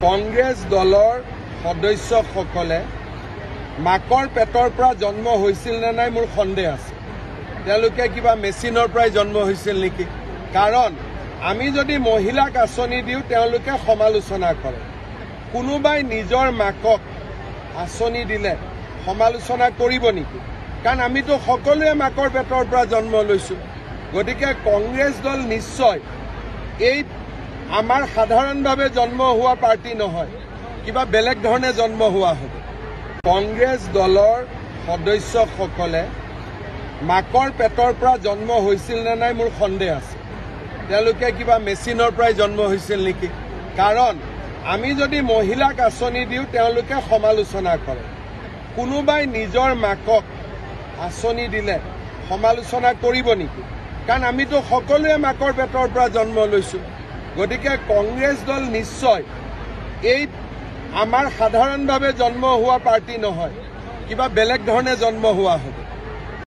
কংগ্ৰেছ দলৰ সদস্যসকলে মাকৰ পেটৰ পৰা জন্ম হৈছিল নে নাই মোৰ সন্দেহ আছে। তেওঁলোকে কিবা মেচিনৰ পৰাই জন্ম হৈছিল নেকি? কাৰণ আমি যদি মহিলাক আঁচনি দিওঁ তেওঁলোকে সমালোচনা কৰে। কোনোবাই নিজৰ মাকক আঁচনি দিলে সমালোচনা কৰিব নেকি? কাৰণ আমিতো সকলোৱে মাকৰ পেটৰ পৰা জন্ম লৈছোঁ। গতিকে কংগ্ৰেছ দল নিশ্চয় এই আমাৰ সাধাৰণভাৱে জন্ম হোৱা পাৰ্টি নহয়, কিবা বেলেগ ধৰণে জন্ম হোৱা হ'ব। কংগ্ৰেছ দলৰ সদস্যসকলে মাকৰ পেটৰ পৰা জন্ম হৈছিল নে নাই মোৰ সন্দেহ আছে। তেওঁলোকে কিবা মেচিনৰ পৰাই জন্ম হৈছিল নেকি? কাৰণ আমি যদি মহিলাক আঁচনি দিওঁ তেওঁলোকে সমালোচনা কৰে। কোনোবাই নিজৰ মাকক আঁচনি দিলে সমালোচনা কৰিব নেকি? কাৰণ আমিতো সকলোৱে মাকৰ পেটৰ পৰা জন্ম লৈছোঁ। গতিকে কংগ্ৰেছ দল নিশ্চয় এই আমাৰ সাধাৰণভাৱে জন্ম হোৱা পাৰ্টি নহয়, কিবা বেলেগ ধৰণে জন্ম হোৱা হ'ব।